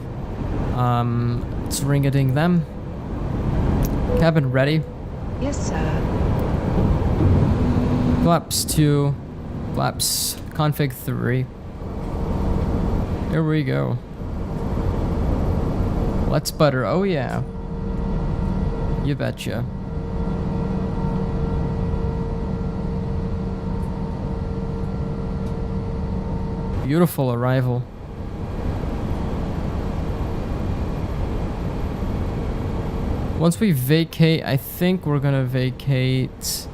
Let's ring-a-ding them. Cabin ready. Yes, sir. Flaps 2, flaps config 3. Here we go. Let's butter. Oh yeah. You betcha. Beautiful arrival. Once we vacate, I think we're gonna vacate.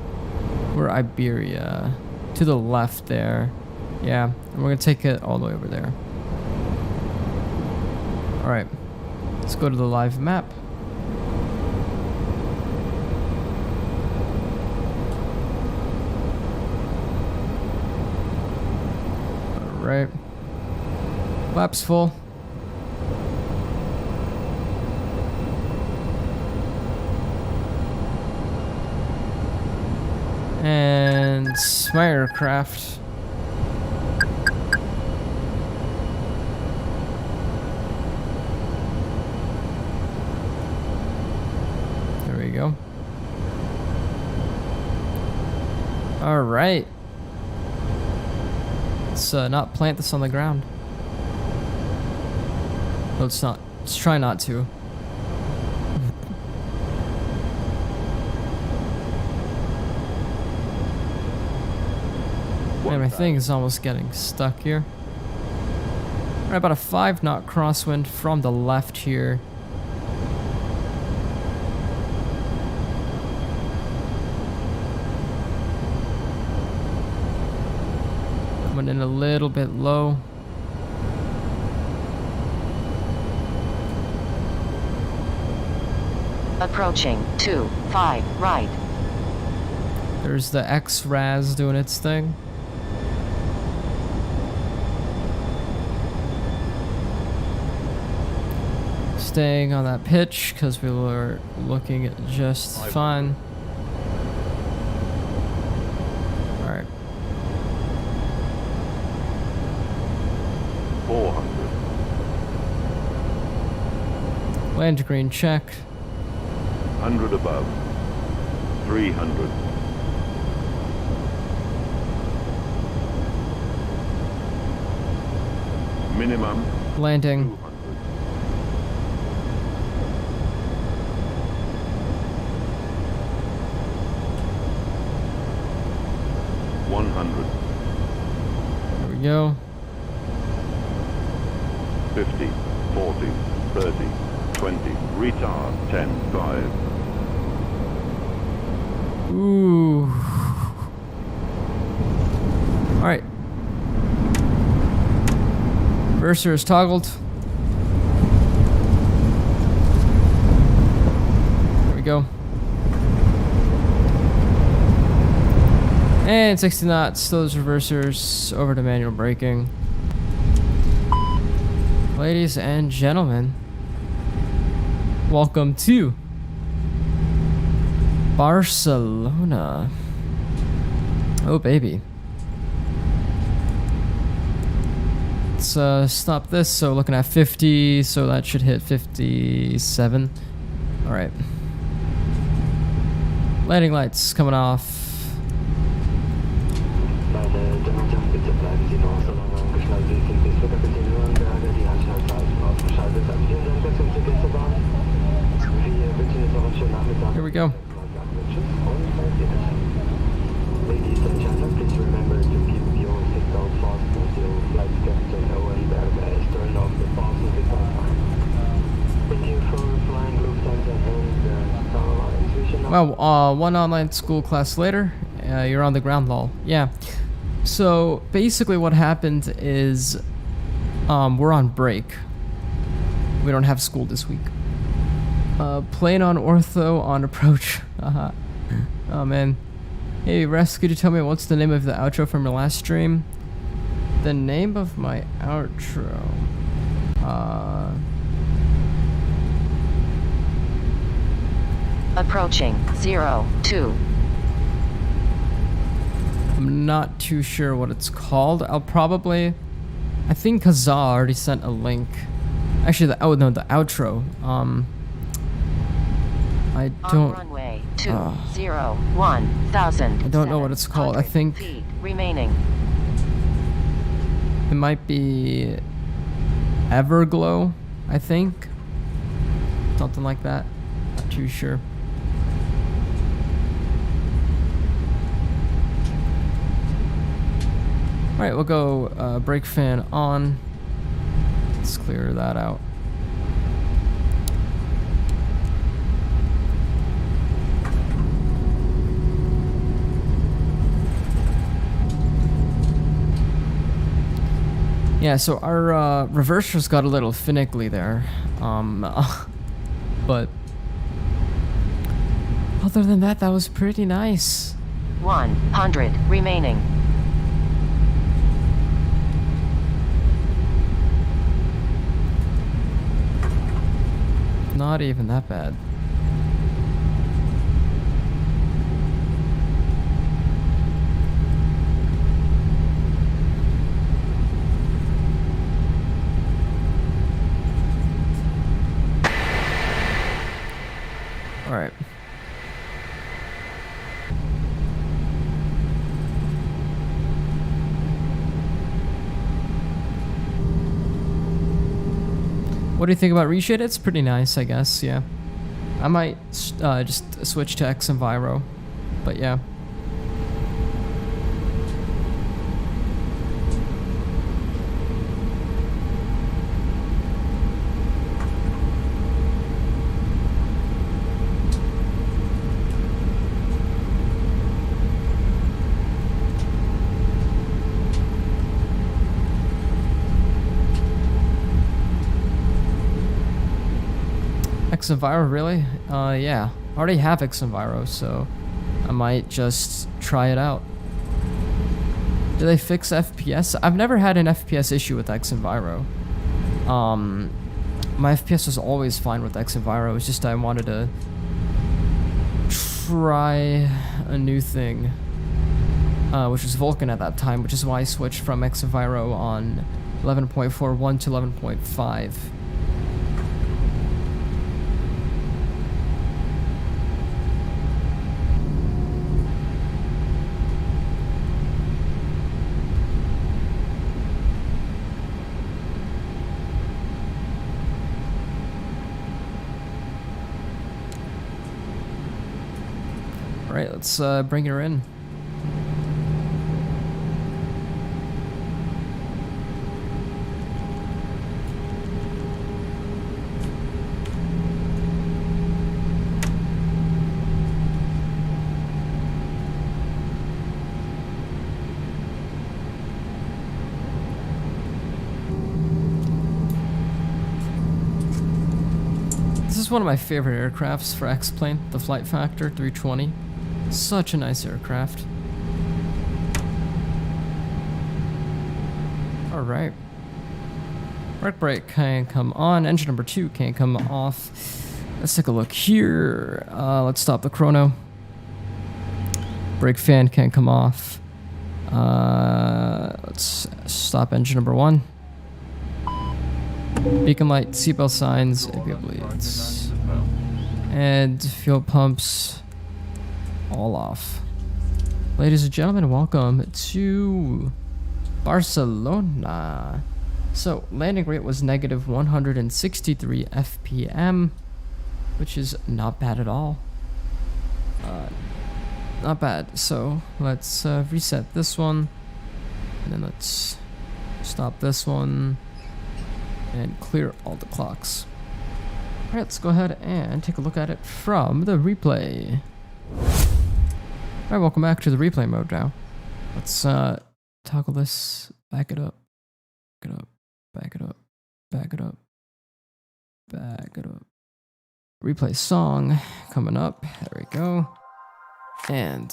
We're Iberia. To the left there. Yeah, and we're gonna take it all the way over there. Alright, let's go to the live map. Alright. Flaps full. And my aircraft. There we go. All right. Let's not plant this on the ground. Let's not. Let's try not to. Man, my thing is almost getting stuck here. Alright, about a 5-knot crosswind from the left here. Coming in a little bit low. Approaching 25 right. There's the X-Raz doing its thing. Staying on that pitch because we were looking just fine. Alright. 400. Land green check. 100 above. 300. Minimum Landing. 200. There we go. 50, 40, 30, 20, retard, 10, 5. Ooh. Alright. Reverser is toggled. There we go. And 60 knots, those reversers over to manual braking. Ladies and gentlemen, welcome to Barcelona. Oh baby. Let's stop this. So looking at 50, so that should hit 57. All right. Landing lights coming off. Meine Damen und Herren, bitte bleiben Sie noch so lange angeschnallt, wie es Ihnen ist. Kapitän Nürnberger, die Anschnallzeichen ausgeschaltet haben. Vielen Dank, dass Sie uns die Gästebahn. Wir wünschen jetzt noch einen schönen Nachmittag. Here we go. Tschüss und auf Wiedersehen. Ladies and gentlemen, please remember to keep your seatbelt fastened until flight captain Owen Berger is turned off the fasten seatbelt sign. Thank you for flying Lufthansa and Star Alliance. We should now... Wow, one online school class later, you're on the ground lol. Yeah. So basically what happened is we're on break. We don't have school this week. Plane on ortho on approach. Oh man. Hey Res, could you tell me what's the name of the outro from your last stream? The name of my outro. Approaching 0, 2. I'm not too sure what it's called. I'll probably... I think Kazaa already sent a link. Actually, the outro. I On don't... runway 201,000. I don't know what it's called. I think feet remaining. it might be Everglow, I think. Something like that. Not too sure. Alright, we'll go brake fan on. Let's clear that out. Yeah, so our reversers got a little finicky there. But other than that, that was pretty nice. 100 remaining. Not even that bad. All right. What do you think about Reshade? It's pretty nice, I guess, yeah. I might just switch to X Enviro, but yeah. X Enviro, really? Yeah. I already have X Enviro, so I might just try it out. Do they fix FPS? I've never had an FPS issue with X Enviro. My FPS was always fine with X Enviro. It's just I wanted to try a new thing, which was Vulkan at that time, which is why I switched from X Enviro on 11.41 to 11.5. Alright, let's bring her in. This is one of my favorite aircrafts for Xplane, the Flight Factor 320. Such a nice aircraft. Alright. Work brake can come on. Engine number 2 can't come off. Let's take a look here. Let's stop the chrono. Brake fan can't come off. Let's stop engine number 1. Beacon light, seatbelt signs, ABS bleeds. And fuel pumps all off. Ladies and gentlemen, welcome to Barcelona. So, landing rate was negative 163 FPM, which is not bad at all. Not bad. So, let's reset this one. And then let's stop this one. And clear all the clocks. Alright, let's go ahead and take a look at it from the replay. Alright, welcome back to the replay mode now. Let's toggle this, back it up, back it up, back it up, back it up, back it up. Replay song coming up. There we go. And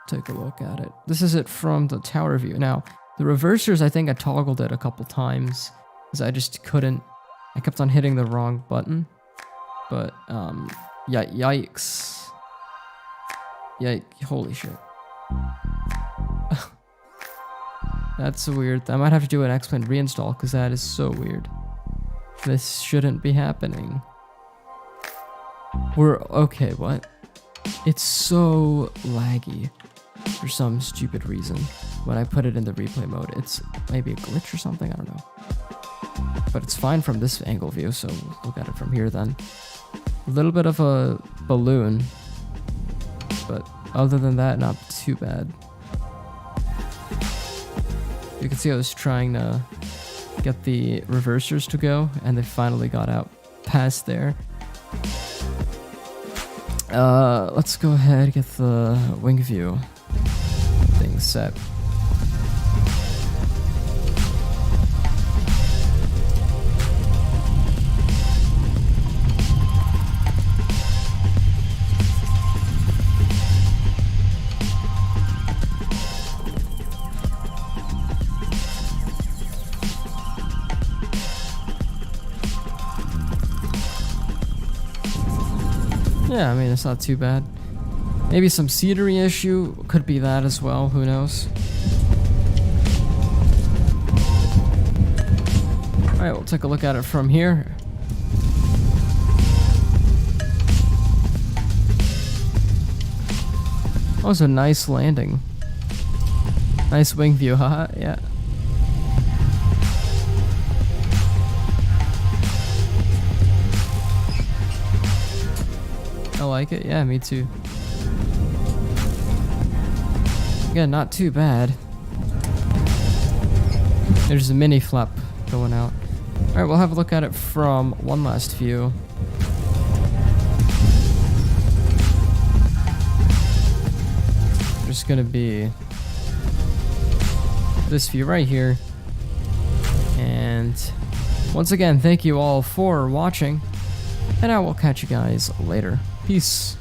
take a look at it. This is it from the tower view. Now, the reversers, I think I toggled it a couple times because I just couldn't. I kept on hitting the wrong button. But, yeah, yikes. Holy shit. That's weird. I might have to do an Xplane reinstall because that is so weird. This shouldn't be happening. Okay, what? It's so laggy for some stupid reason. When I put it in the replay mode, it's maybe a glitch or something, I don't know. But it's fine from this angle view, so we'll look at it from here then. A little bit of a balloon, but other than that, not too bad. You can see I was trying to get the reversers to go, and they finally got out past there. Let's go ahead and get the wing view thing set. Yeah, I mean, it's not too bad. Maybe some scenery issue. Could be that as well. Who knows? Alright, we'll take a look at it from here. That was a nice landing. Nice wing view, haha, yeah. I like it. Yeah, me too. Again, not too bad. There's a mini flap going out. Alright, we'll have a look at it from one last view. There's gonna be this view right here. And once again, thank you all for watching. And I will catch you guys later. Peace.